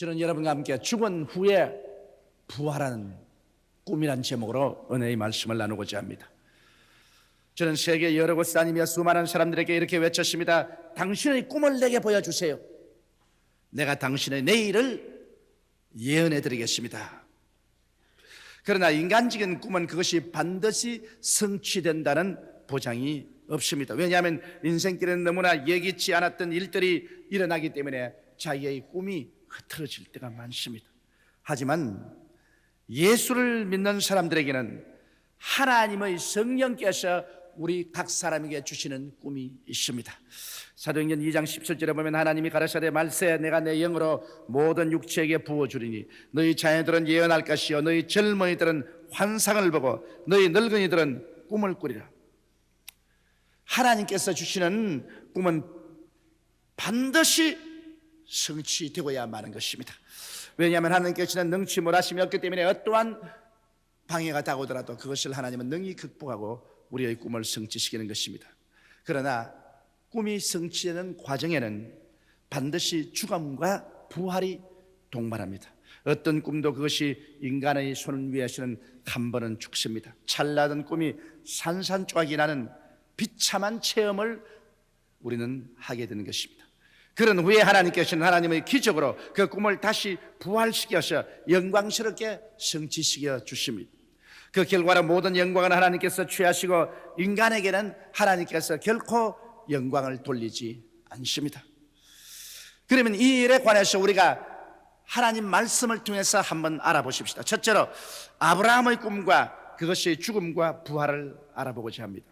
저는 여러분과 함께 죽은 후에 부활하는 꿈이란 제목으로 은혜의 말씀을 나누고자 합니다. 저는 세계 여러 곳 다니며 수많은 사람들에게 이렇게 외쳤습니다. 당신의 꿈을 내게 보여주세요. 내가 당신의 내일을 예언해 드리겠습니다. 그러나 인간적인 꿈은 그것이 반드시 성취된다는 보장이 없습니다. 왜냐하면 인생길에는 너무나 예기치 않았던 일들이 일어나기 때문에 자기의 꿈이 흐트러질 때가 많습니다. 하지만 예수를 믿는 사람들에게는 하나님의 성령께서 우리 각 사람에게 주시는 꿈이 있습니다. 사도행전 2장 17절에 보면 하나님이 가라사대 말세 내가 내 영으로 모든 육체에게 부어주리니 너희 자녀들은 예언할 것이요 너희 젊은이들은 환상을 보고 너희 늙은이들은 꿈을 꾸리라. 하나님께서 주시는 꿈은 반드시 성취되고야 마는 것입니다. 왜냐하면 하나님께서는 능치 못하심이 없기 때문에 어떠한 방해가 다가오더라도 그것을 하나님은 능히 극복하고 우리의 꿈을 성취시키는 것입니다. 그러나 꿈이 성취되는 과정에는 반드시 죽음과 부활이 동반합니다. 어떤 꿈도 그것이 인간의 손 위에서는 한 번은 죽습니다. 찰나던 꿈이 산산조각이 나는 비참한 체험을 우리는 하게 되는 것입니다. 그런 후에 하나님께서는 하나님의 기적으로 그 꿈을 다시 부활시켜서 영광스럽게 성취시켜 주십니다. 그 결과로 모든 영광은 하나님께서 취하시고 인간에게는 하나님께서 결코 영광을 돌리지 않습니다. 그러면 이 일에 관해서 우리가 하나님 말씀을 통해서 한번 알아보십시다. 첫째로 아브라함의 꿈과 그것의 죽음과 부활을 알아보고자 합니다.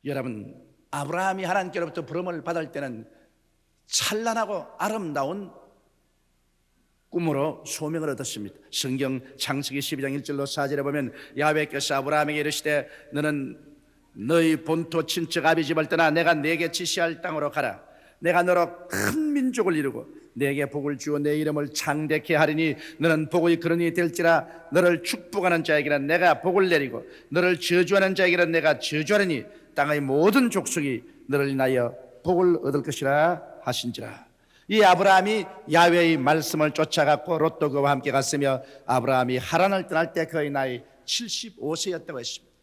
여러분, 아브라함이 하나님께로부터 부름을 받을 때는 찬란하고 아름다운 꿈으로 소명을 얻었습니다. 성경 창세기 12장 1절로 4절에 보면 야훼께서 아브라함에게 이르시되 너는 너희 본토 친척 아비 집을 떠나 내가 네게 지시할 땅으로 가라. 내가 너로 큰 민족을 이루고 네게 복을 주어 내 이름을 창대케 하리니 너는 복의 근원이 될지라. 너를 축복하는 자에게는 내가 복을 내리고 너를 저주하는 자에게는 내가 저주하리니 땅의 모든 족속이 너를 인하여 복을 얻을 것이라 하신지라. 이 아브라함이 야훼의 말씀을 쫓아갔고 롯도 그와 함께 갔으며 아브라함이 하란을 떠날 때 그의 나이 75세였다고 했습니다.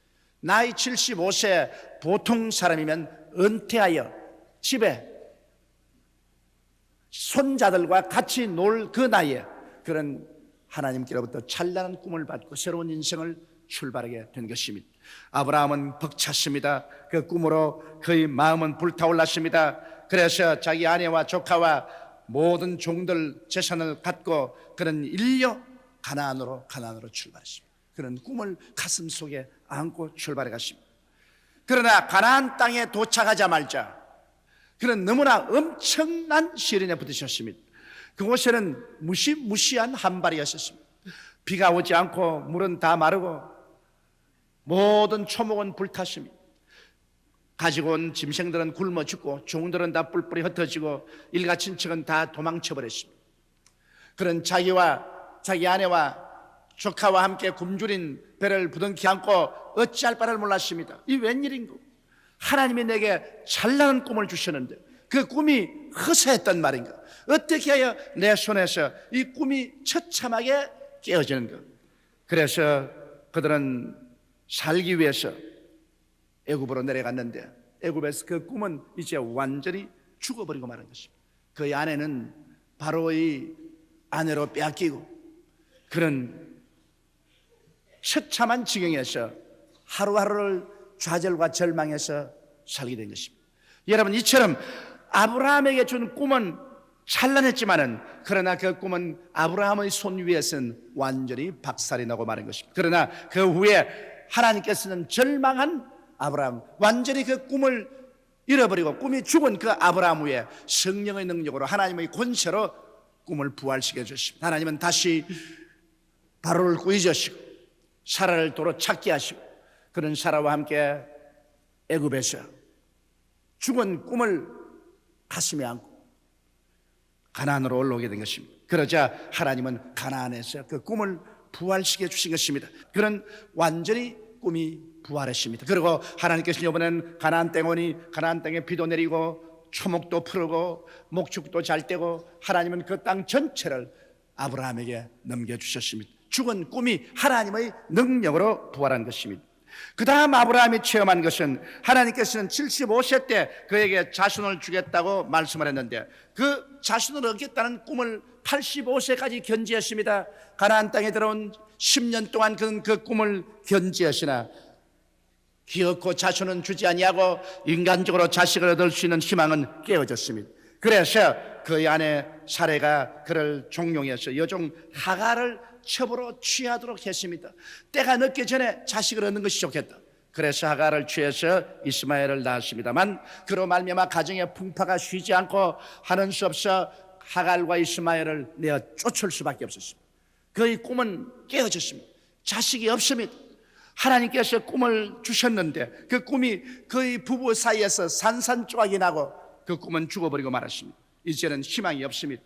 나이 75세, 보통 사람이면 은퇴하여 집에 손자들과 같이 놀 그 나이에 그런 하나님께로부터 찬란한 꿈을 받고 새로운 인생을 출발하게 된 것입니다. 아브라함은 벅찼습니다. 그 꿈으로 그의 마음은 불타올랐습니다. 그래서 자기 아내와 조카와 모든 종들 재산을 갖고 그는 일려 가나안으로 출발했습니다. 그런 꿈을 가슴속에 안고 출발해 갔습니다. 그러나 가나안 땅에 도착하자마자 그는 너무나 엄청난 시련에 부딪혔습니다. 그곳에는 무시무시한 한발이었습니다. 비가 오지 않고 물은 다 마르고 모든 초목은 불탔습니다. 가지고 온 짐승들은 굶어 죽고 종들은 다 뿔뿔이 흩어지고 일가친척은 다 도망쳐 버렸습니다. 그런 자기와 자기 아내와 조카와 함께 굶주린 배를 부둥켜 안고 어찌할 바를 몰랐습니다. 이 웬일인고? 하나님이 내게 찬란한 꿈을 주셨는데 그 꿈이 허세했단 말인가? 어떻게 하여 내 손에서 이 꿈이 처참하게 깨어지는가? 그래서 그들은 살기 위해서 애굽으로 내려갔는데 애굽에서 그 꿈은 이제 완전히 죽어버리고 마는 것입니다. 그의 아내는 바로의 아내로 빼앗기고 그런 처참한 지경에서 하루하루를 좌절과 절망해서 살게 된 것입니다. 여러분, 이처럼 아브라함에게 준 꿈은 찬란했지만은 그러나 그 꿈은 아브라함의 손 위에서는 완전히 박살이 나고 마는 것입니다. 그러나 그 후에 하나님께서는 절망한 아브라함, 완전히 그 꿈을 잃어버리고 꿈이 죽은 그 아브라함 위에 성령의 능력으로 하나님의 권세로 꿈을 부활시켜 주십니다. 하나님은 다시 바로를 꾸짖으시고 사라를 도로 찾게 하시고 그런 사라와 함께 애굽에서 죽은 꿈을 가슴에 안고 가나안으로 올라오게 된 것입니다. 그러자 하나님은 가나안에서 그 꿈을 부활시켜 주신 것입니다. 그는 완전히 꿈이 부활했습니다. 그리고 하나님께서 이번엔 가나안 땅 오니 가나안 땅에 비도 내리고 초목도 푸르고 목축도 잘 되고 하나님은 그 땅 전체를 아브라함에게 넘겨주셨습니다. 죽은 꿈이 하나님의 능력으로 부활한 것입니다. 그 다음 아브라함이 체험한 것은 하나님께서는 75세 때 그에게 자손을 주겠다고 말씀을 했는데 그 자손을 얻겠다는 꿈을 85세까지 견지했습니다. 가나안 땅에 들어온 10년 동안 그는 그 꿈을 견지하시나 기어코 자손은 주지 아니하고 인간적으로 자식을 얻을 수 있는 희망은 깨어졌습니다. 그래서 그의 아내 사레가 그를 종용해서 여종 하갈을 첩으로 취하도록 했습니다. 때가 늦기 전에 자식을 얻는 것이 좋겠다. 그래서 하갈을 취해서 이스마엘을 낳았습니다만 그로 말미암아 가정의 풍파가 쉬지 않고 하는 수 없어 하갈과 이스마엘을 내어 쫓을 수밖에 없었습니다. 그의 꿈은 깨어졌습니다. 자식이 없습니다. 하나님께서 꿈을 주셨는데 그 꿈이 그의 부부 사이에서 산산조각이 나고 그 꿈은 죽어버리고 말았습니다. 이제는 희망이 없습니다.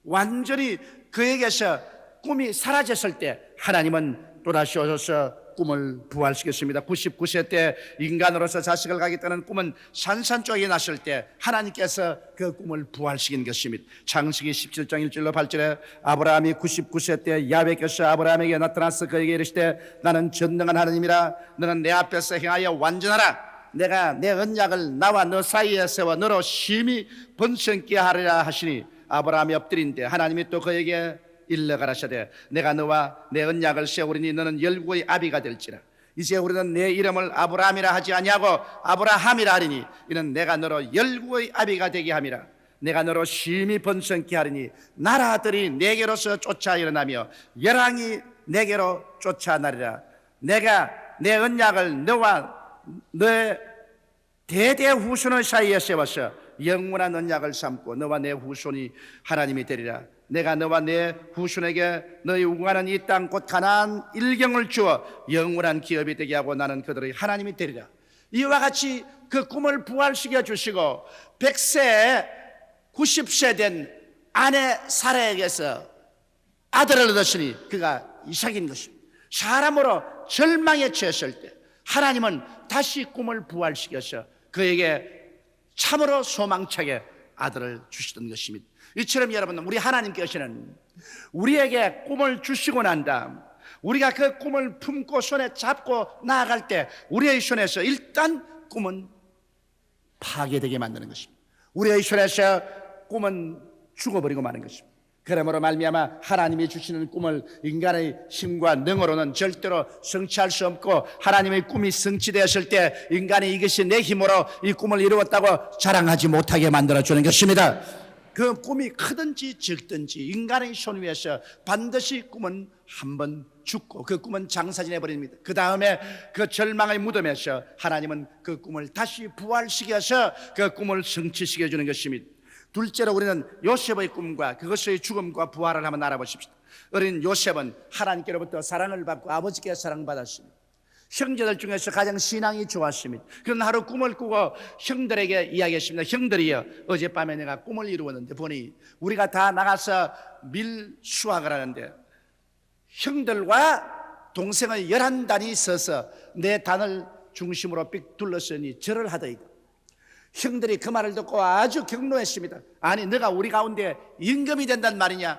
완전히 그에게서 꿈이 사라졌을 때 하나님은 또다시 오셔서 꿈을 부활시켰습니다. 99세 때 인간으로서 자식을 가겠다는 꿈은 산산조각이 났을 때 하나님께서 그 꿈을 부활시킨 것입니다. 창세기 17장 1절로 8절에 아브라함이 99세 때 야훼께서 아브라함에게 나타나서 그에게 이르시되 나는 전능한 하나님이라 너는 내 앞에서 행하여 완전하라. 내가 내 언약을 나와 너 사이에 세워 너로 심히 번성케 하리라 하시니 아브라함이 엎드린데 하나님이 또 그에게 일러 가라사대 내가 너와 내 언약을 세우리니 너는 열국의 아비가 될지라. 이제 우리는 내 이름을 아브라함이라 하지 아니하고 아브라함이라 하리니 이는 내가 너로 열국의 아비가 되게 함이라. 내가 너로 심히 번성케 하리니 나라들이 내게로서 쫓아 일어나며 열왕이 내게로 쫓아나리라. 내가 내 언약을 너와 너의 대대 후손의 사이에 세워서 영원한 언약을 삼고 너와 내 후손이 하나님이 되리라. 내가 너와 내 후손에게 너희 우고하는 이 땅 곧 가나안 일경을 주어 영원한 기업이 되게 하고 나는 그들의 하나님이 되리라. 이와 같이 그 꿈을 부활시켜 주시고 100세 90세 된 아내 사라에게서 아들을 얻었으니 그가 이삭인 것입니다. 사람으로 절망에 처했을 때 하나님은 다시 꿈을 부활시켜서 그에게 참으로 소망차게 아들을 주시던 것입니다. 이처럼 여러분 우리 하나님께서는 우리에게 꿈을 주시고 난 다음 우리가 그 꿈을 품고 손에 잡고 나아갈 때 우리의 손에서 일단 꿈은 파괴되게 만드는 것입니다. 우리의 손에서 꿈은 죽어버리고 마는 것입니다. 그러므로 말미암아 하나님이 주시는 꿈을 인간의 힘과 능으로는 절대로 성취할 수 없고 하나님의 꿈이 성취되었을 때 인간이 이것이 내 힘으로 이 꿈을 이루었다고 자랑하지 못하게 만들어주는 것입니다. 그 꿈이 크든지 적든지 인간의 손 위에서 반드시 꿈은 한번 죽고 그 꿈은 장사진해 버립니다. 그 다음에 그 절망의 무덤에서 하나님은 그 꿈을 다시 부활시켜서 그 꿈을 성취시켜 주는 것입니다. 둘째로 우리는 요셉의 꿈과 그것의 죽음과 부활을 한번 알아보십시다. 어린 요셉은 하나님께로부터 사랑을 받고 아버지께 사랑받았습니다. 형제들 중에서 가장 신앙이 좋았습니다. 그런 하루 꿈을 꾸고 형들에게 이야기했습니다. 형들이여 어젯밤에 내가 꿈을 이루었는데 보니 우리가 다 나가서 밀 수확을 하는데 형들과 동생의 11단이 서서 내 단을 중심으로 삑 둘러서니 절을 하더이다. 형들이 그 말을 듣고 아주 격노했습니다. 아니 너가 우리 가운데 임금이 된단 말이냐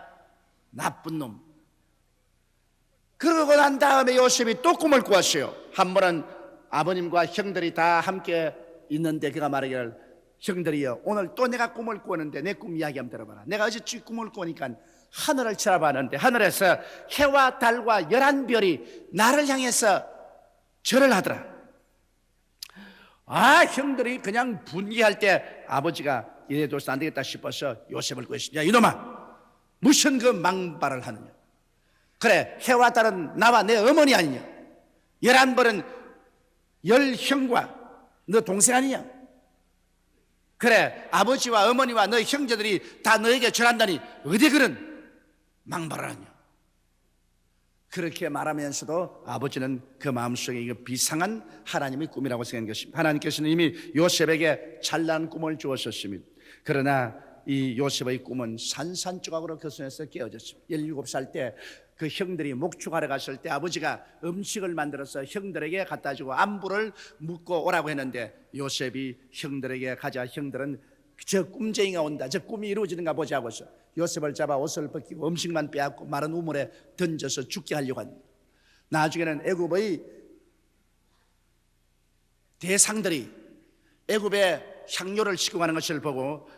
나쁜 놈. 그러고 난 다음에 요셉이 또 꿈을 꾸었어요. 한 번은 아버님과 형들이 다 함께 있는데 그가 말하기를 형들이여 오늘 또 내가 꿈을 꾸었는데 내 꿈 이야기 한번 들어봐라. 내가 어제 꿈을 꾸니까 하늘을 쳐다봤는데 하늘에서 해와 달과 11별이 나를 향해서 절을 하더라. 형들이 그냥 분개할 때 아버지가 이래둬서 안 되겠다 싶어서 요셉을 구했습니다. 야 이놈아 무슨 그 망발을 하느냐. 그래 해와 달은 나와 내 어머니 아니냐. 11벌은 10형과 너 동생 아니냐. 그래 아버지와 어머니와 너희 형제들이 다 너에게 절한다니 어디 그런 망발을 하냐. 그렇게 말하면서도 아버지는 그 마음속에 이거 비상한 하나님의 꿈이라고 생각한 것입니다. 하나님께서는 이미 요셉에게 찬란한 꿈을 주었었습니다. 그러나 이 요셉의 꿈은 산산조각으로 그 손에서 깨어졌습니다. 17살 때 그 형들이 목축하러 갔을 때 아버지가 음식을 만들어서 형들에게 갖다 주고 안부를 묻고 오라고 했는데 요셉이 형들에게 가자, 형들은 저 꿈쟁이가 온다, 저 꿈이 이루어지는가 보자 하고서 요셉을 잡아 옷을 벗기고 음식만 빼앗고 마른 우물에 던져서 죽게 하려고 합니다. 나중에는 애굽의 대상들이 애굽에 향료를 싣고 가는 것을 보고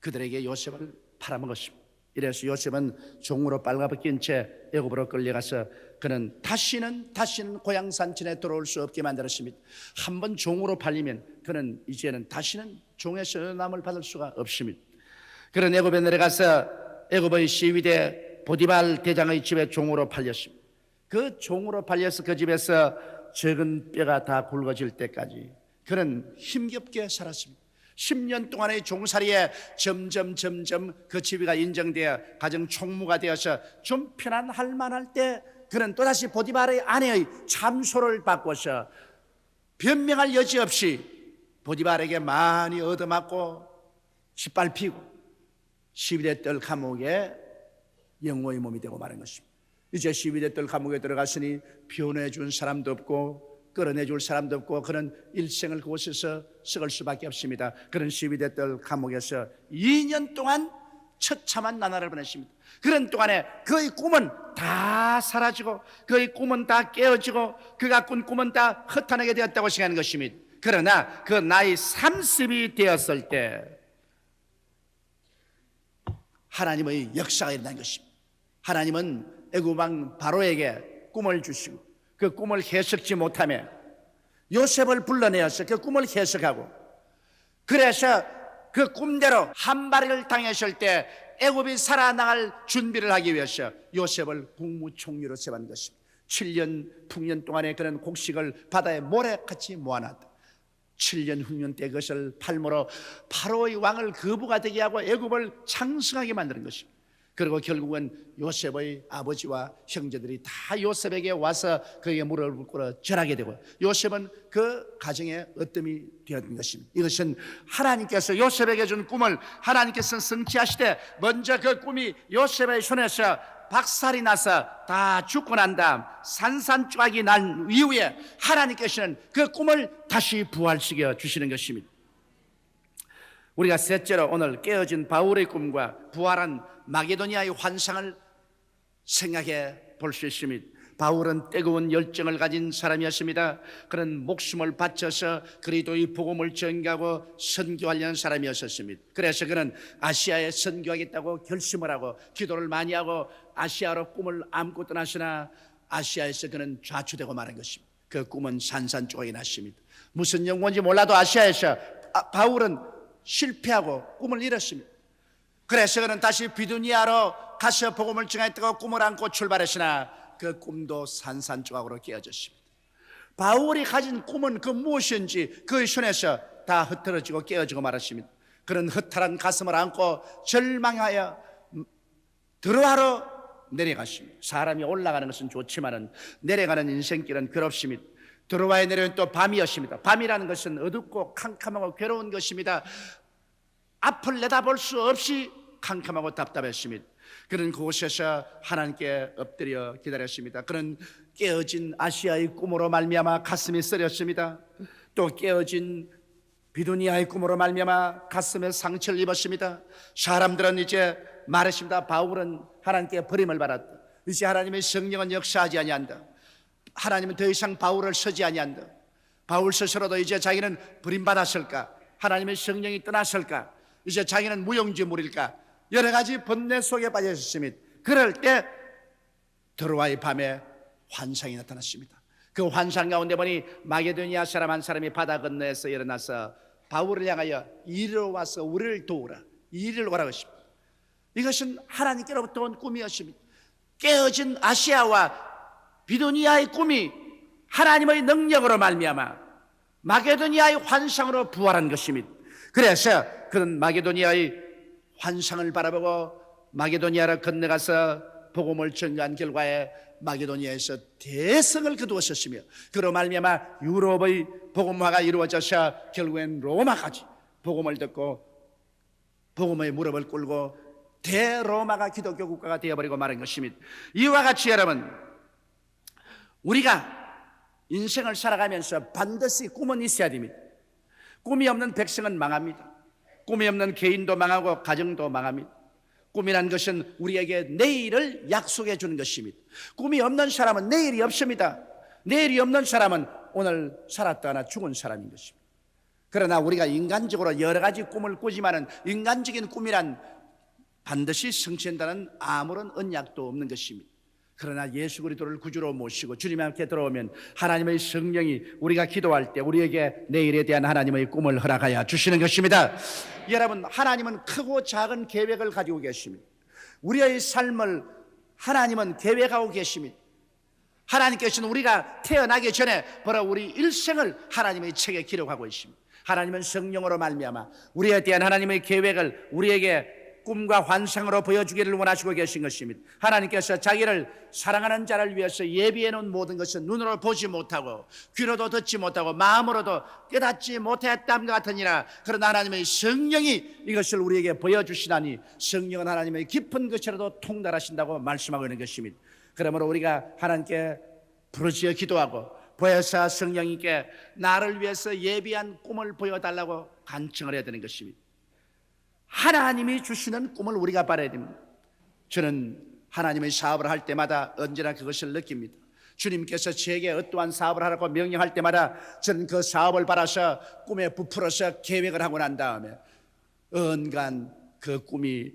그들에게 요셉을 팔아먹었습니다. 이래서 요셉은 종으로 빨가벗긴 채 애굽으로 끌려가서 그는 다시는 고향 산천에 돌아올 수 없게 만들었습니다. 한번 종으로 팔리면 그는 이제는 다시는 종의 선함을 받을 수가 없습니다. 그런 애굽에 내려가서 애굽의 시위대 보디발 대장의 집에 종으로 팔렸습니다. 그 종으로 팔려서 그 집에서 적은 뼈가 다 굵어질 때까지 그는 힘겹게 살았습니다. 10년 동안의 종살이에 점점 그 지위가 인정되어 가정 총무가 되어서 좀 편안할 만할 때 그는 또다시 보디발의 아내의 참소를 바꿔서 변명할 여지 없이 보디발에게 많이 얻어맞고 짓밟히고 시위대 뜰 감옥에 영호의 몸이 되고 마는 것입니다. 이제 시위대 뜰 감옥에 들어갔으니 변호해준 사람도 없고 끌어내줄 사람도 없고 그는 일생을 그곳에서 썩을 수밖에 없습니다. 그런 시위대 뜰 감옥에서 2년 동안 처참한 나날을 보냈습니다. 그런 동안에 그의 꿈은 다 사라지고 그의 꿈은 다 깨어지고 그가 꾼 꿈은 다 허탄하게 되었다고 생각하는 것입니다. 그러나 그 나이 30이 되었을 때 하나님의 역사가 일어난 것입니다. 하나님은 애굽 왕 바로에게 꿈을 주시고 그 꿈을 해석지 못하며 요셉을 불러내어서 그 꿈을 해석하고 그래서 그 꿈대로 한마리를 당했을 때 애굽이 살아나갈 준비를 하기 위해서 요셉을 국무총리로 세운 것입니다. 7년 풍년 동안에 그는 곡식을 바다에 모래같이 모아놨다. 7년 흉년 때 그것을 팔므로 바로의 왕을 거부가 되게 하고 애굽을 창성하게 만드는 것입니다. 그리고 결국은 요셉의 아버지와 형제들이 다 요셉에게 와서 그에게 무릎을 꿇어 절하게 되고 요셉은 그 가정의 어뜸이 되었던 것입니다. 이것은 하나님께서 요셉에게 준 꿈을 하나님께서 성취하시되 먼저 그 꿈이 요셉의 손에서 박살이 나서 다 죽고 난 다음 산산조각이 난 이후에 하나님께서는 그 꿈을 다시 부활시켜 주시는 것입니다. 우리가 셋째로 오늘 깨어진 바울의 꿈과 부활한 마게도니아의 환상을 생각해 볼 수 있습니다. 바울은 뜨거운 열정을 가진 사람이었습니다. 그는 목숨을 바쳐서 그리스도의 복음을 전가하고 선교하려는 사람이었습니다. 그래서 그는 아시아에 선교하겠다고 결심을 하고 기도를 많이 하고 아시아로 꿈을 안고 떠났으나 아시아에서 그는 좌초되고 마는 것입니다. 그 꿈은 산산조각이 났습니다. 무슨 영혼인지 몰라도 아시아에서 바울은 실패하고 꿈을 잃었습니다. 그래서 그는 다시 비두니아로 가서 복음을 전하겠다고 꿈을 안고 출발했으나 그 꿈도 산산조각으로 깨어졌습니다. 바울이 가진 꿈은 그 무엇인지 그의 손에서 다 흩어지고 깨어지고 말았습니다. 그는 허탈한 가슴을 안고 절망하여 드로아로 내려갔습니다. 사람이 올라가는 것은 좋지만 내려가는 인생길은 괴롭습니다. 드로아에 내려온 또 밤이었습니다. 밤이라는 것은 어둡고 캄캄하고 괴로운 것입니다. 앞을 내다볼 수 없이 캄캄하고 답답했습니다. 그는 그곳에서 하나님께 엎드려 기다렸습니다. 그는 깨어진 아시아의 꿈으로 말미암아 가슴이 쓰렸습니다. 또 깨어진 비두니아의 꿈으로 말미암아 가슴에 상처를 입었습니다. 사람들은 이제 말했습니다. 바울은 하나님께 버림을 받았다. 이제 하나님의 성령은 역사하지 아니한다. 하나님은 더 이상 바울을 서지 아니한다. 바울 스스로도 이제 자기는 버림받았을까? 하나님의 성령이 떠났을까? 이제 자기는 무용지물일까? 여러 가지 번뇌 속에 빠져 있었습니다. 그럴 때 드로아의 밤에 환상이 나타났습니다. 그 환상 가운데 보니 마게도니아 사람 한 사람이 바다 건너에서 일어나서 바울을 향하여 이리로 와서 우리를 도우라, 이리로 오라고 했습니다. 이것은 하나님께로부터 온 꿈이었습니다. 깨어진 아시아와 비두니아의 꿈이 하나님의 능력으로 말미암아 마게도니아의 환상으로 부활한 것입니다. 그래서 그는 마게도니아의 환상을 바라보고 마게도니아로 건너가서 복음을 전가한 결과에 마게도니아에서 대성을 거두었었으며 그로 말미암아 유럽의 복음화가 이루어져서 결국엔 로마까지 복음을 듣고 복음의 무릎을 꿇고 대로마가 기독교 국가가 되어버리고 마는 것입니다. 이와 같이 여러분, 우리가 인생을 살아가면서 반드시 꿈은 있어야 됩니다. 꿈이 없는 백성은 망합니다. 꿈이 없는 개인도 망하고 가정도 망합니다. 꿈이란 것은 우리에게 내일을 약속해 주는 것입니다. 꿈이 없는 사람은 내일이 없습니다. 내일이 없는 사람은 오늘 살았다나 죽은 사람인 것입니다. 그러나 우리가 인간적으로 여러 가지 꿈을 꾸지만은 인간적인 꿈이란 반드시 성취한다는 아무런 언약도 없는 것입니다. 그러나 예수 그리스도를 구주로 모시고 주님 함께 들어오면 하나님의 성령이 우리가 기도할 때 우리에게 내일에 대한 하나님의 꿈을 허락하여 주시는 것입니다. 여러분, 하나님은 크고 작은 계획을 가지고 계십니다. 우리의 삶을 하나님은 계획하고 계십니다. 하나님께서는 우리가 태어나기 전에 바로 우리 일생을 하나님의 책에 기록하고 있습니다. 하나님은 성령으로 말미암아 우리에 대한 하나님의 계획을 우리에게 꿈과 환상으로 보여주기를 원하시고 계신 것입니다. 하나님께서 자기를 사랑하는 자를 위해서 예비해 놓은 모든 것은 눈으로 보지 못하고 귀로도 듣지 못하고 마음으로도 깨닫지 못했다는 것 같으니라. 그러나 하나님의 성령이 이것을 우리에게 보여주시다니 성령은 하나님의 깊은 것이라도 통달하신다고 말씀하고 있는 것입니다. 그러므로 우리가 하나님께 부르짖어 기도하고 보혜사 성령님께 나를 위해서 예비한 꿈을 보여달라고 간청을 해야 되는 것입니다. 하나님이 주시는 꿈을 우리가 바라야 됩니다. 저는 하나님의 사업을 할 때마다 언제나 그것을 느낍니다. 주님께서 제게 어떠한 사업을 하라고 명령할 때마다 저는 그 사업을 바라서 꿈에 부풀어서 계획을 하고 난 다음에 언간 그 꿈이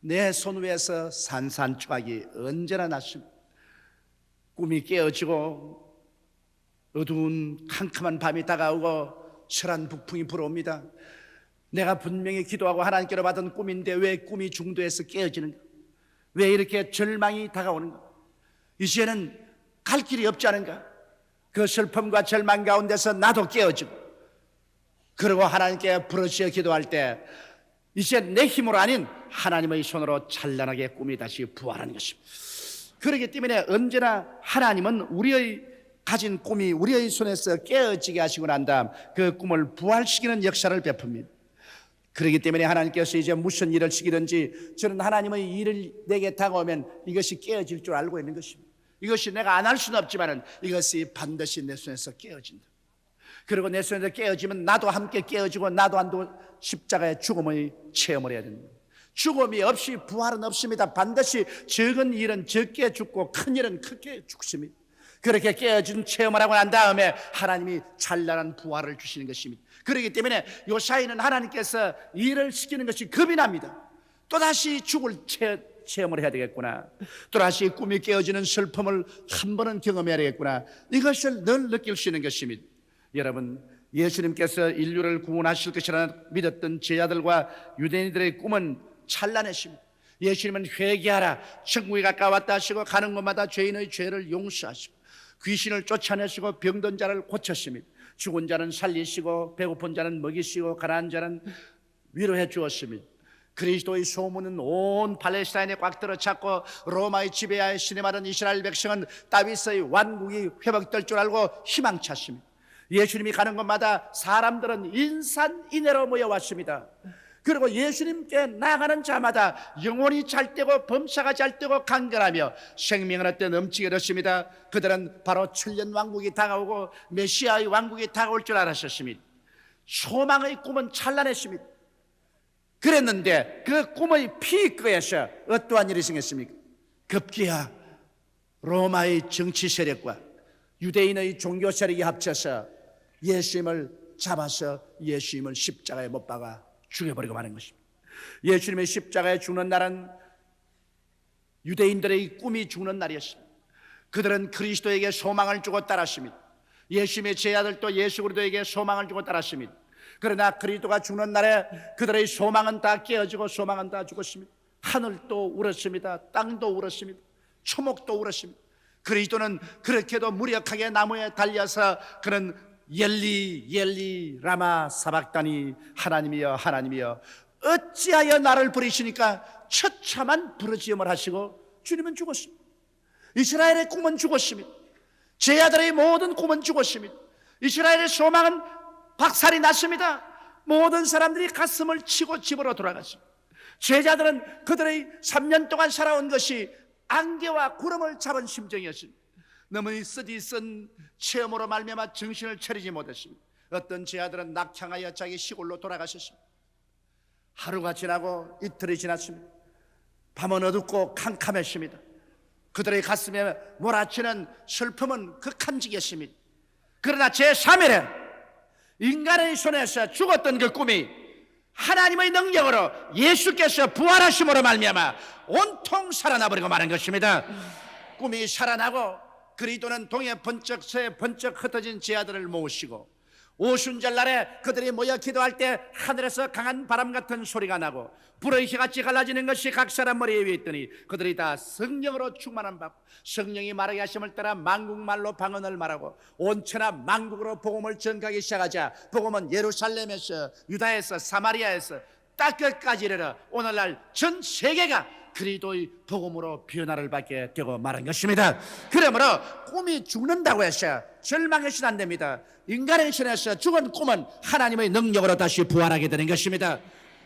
내 손 위에서 산산조각이 언제나 났습니다. 꿈이 깨어지고 어두운 캄캄한 밤이 다가오고 철한 북풍이 불어옵니다. 내가 분명히 기도하고 하나님께로 받은 꿈인데 왜 꿈이 중도에서 깨어지는가? 왜 이렇게 절망이 다가오는가? 이제는 갈 길이 없지 않은가? 그 슬픔과 절망 가운데서 나도 깨어지고 그리고 하나님께 부르짖어 기도할 때 이제 내 힘으로 아닌 하나님의 손으로 찬란하게 꿈이 다시 부활하는 것입니다. 그렇기 때문에 언제나 하나님은 우리의 가진 꿈이 우리의 손에서 깨어지게 하시고 난 다음 그 꿈을 부활시키는 역사를 베풉니다. 그렇기 때문에 하나님께서 이제 무슨 일을 시키든지 저는 하나님의 일을 내게 다가오면 이것이 깨어질 줄 알고 있는 것입니다. 이것이 내가 안 할 수는 없지만 이것이 반드시 내 손에서 깨어진다. 그리고 내 손에서 깨어지면 나도 함께 깨어지고 나도 한도 십자가의 죽음의 체험을 해야 됩니다. 죽음이 없이 부활은 없습니다. 반드시 적은 일은 적게 죽고 큰 일은 크게 죽습니다. 그렇게 깨어진 체험을 하고 난 다음에 하나님이 찬란한 부활을 주시는 것입니다. 그렇기 때문에 요사이는 하나님께서 일을 시키는 것이 겁이 납니다. 또다시 죽을 체험을 해야 되겠구나. 또다시 꿈이 깨어지는 슬픔을 한 번은 경험해야 되겠구나. 이것을 늘 느낄 수 있는 것입니다. 여러분, 예수님께서 인류를 구원하실 것이라 믿었던 제자들과 유대인들의 꿈은 찬란했습니다. 예수님은 회개하라, 천국이 가까웠다 하시고 가는 곳마다 죄인의 죄를 용서하시고 귀신을 쫓아내시고 병든 자를 고쳤습니다. 죽은 자는 살리시고 배고픈 자는 먹이시고 가난한 자는 위로해 주었습니다. 그리스도의 소문은 온 팔레스타인에 꽉 들어찼고 로마의 지배하에 신음하던 이스라엘 백성은 다윗의 왕국이 회복될 줄 알고 희망찼습니다. 예수님이 가는 곳마다 사람들은 인산인해로 모여왔습니다. 그리고 예수님께 나가는 자마다 영혼이 잘되고 범사가 잘되고 강건하며 생명을 얻되 넘치게 됐습니다. 그들은 바로 천년 왕국이 다가오고 메시아의 왕국이 다가올 줄 알았었습니다. 소망의 꿈은 찬란했습니다. 그랬는데 그 꿈의 피거에서 어떠한 일이 생겼습니까? 급기야 로마의 정치 세력과 유대인의 종교 세력이 합쳐서 예수님을 잡아서 예수님을 십자가에 못 박아 죽여버리고 마는 것입니다. 예수님의 십자가에 죽는 날은 유대인들의 꿈이 죽는 날이었습니다. 그들은 그리스도에게 소망을 주고 따랐습니다. 예수님의 제자들도 예수 그리스도에게 소망을 주고 따랐습니다. 그러나 그리스도가 죽는 날에 그들의 소망은 다 깨어지고 소망은 다 죽었습니다. 하늘도 울었습니다. 땅도 울었습니다. 초목도 울었습니다. 그리스도는 그렇게도 무력하게 나무에 달려서 그는 엘리 엘리 라마 사박다니 하나님이여 하나님이여 어찌하여 나를 버리시니까 처참한 부르짖음을 하시고 주님은 죽었습니다. 이스라엘의 꿈은 죽었습니다. 제자들의 모든 꿈은 죽었습니다. 이스라엘의 소망은 박살이 났습니다. 모든 사람들이 가슴을 치고 집으로 돌아갔습니다. 제자들은 그들의 3년 동안 살아온 것이 안개와 구름을 잡은 심정이었습니다. 너무 쓰디쓴 체험으로 말미암아 정신을 차리지 못했습니다. 어떤 제자들은 낙향하여 자기 시골로 돌아가셨습니다. 하루가 지나고 이틀이 지났습니다. 밤은 어둡고 캄캄했습니다. 그들의 가슴에 몰아치는 슬픔은 극한직이었습니다. 그러나 제3일에 인간의 손에서 죽었던 그 꿈이 하나님의 능력으로 예수께서 부활하심으로 말미암아 온통 살아나버리고 마는 것입니다. 꿈이 살아나고 그리스도는 동해 번쩍 서해 번쩍 흩어진 제자들을 모으시고 오순절 날에 그들이 모여 기도할 때 하늘에서 강한 바람 같은 소리가 나고 불의 휘같이 갈라지는 것이 각 사람 머리에 위에 있더니 그들이 다 성령으로 충만한 바 성령이 말하게 하심을 따라 만국말로 방언을 말하고 온천하 만국으로 복음을 전가하기 시작하자 복음은 예루살렘에서 유다에서 사마리아에서 땅 끝까지 이르러 오늘날 전 세계가 그리스도의 복음으로 변화를 받게 되고 말한 것입니다. 그러므로 꿈이 죽는다고 해서 절망해서는 안 됩니다. 인간의 신에서 죽은 꿈은 하나님의 능력으로 다시 부활하게 되는 것입니다.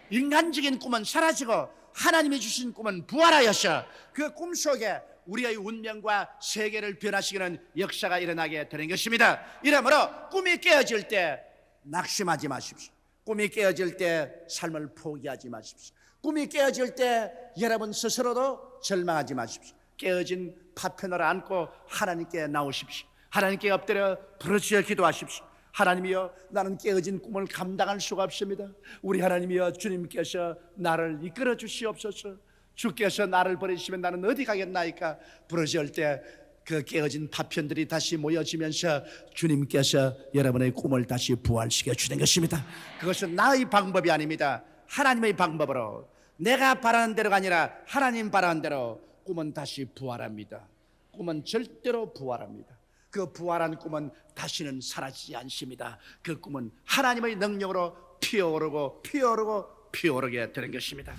인간적인 꿈은 사라지고 하나님이 주신 꿈은 부활하여서 그 꿈 속에 우리의 운명과 세계를 변화시키는 역사가 일어나게 되는 것입니다. 이러므로 꿈이 깨어질 때 낙심하지 마십시오. 꿈이 깨어질 때 삶을 포기하지 마십시오. 꿈이 깨어질 때 여러분 스스로도 절망하지 마십시오. 깨어진 파편을 안고 하나님께 나오십시오. 하나님께 엎드려 부르짖어 기도하십시오. 하나님이여, 나는 깨어진 꿈을 감당할 수가 없습니다. 우리 하나님이여, 주님께서 나를 이끌어 주시옵소서. 주께서 나를 버리시면 나는 어디 가겠나이까? 부르짖을 때 그 깨어진 파편들이 다시 모여지면서 주님께서 여러분의 꿈을 다시 부활시켜 주는 것입니다. 그것은 나의 방법이 아닙니다. 하나님의 방법으로, 내가 바라는 대로가 아니라 하나님 바라는 대로 꿈은 다시 부활합니다. 꿈은 절대로 부활합니다. 그 부활한 꿈은 다시는 사라지지 않습니다. 그 꿈은 하나님의 능력으로 피어오르고 피어오르고 피어오르게 되는 것입니다.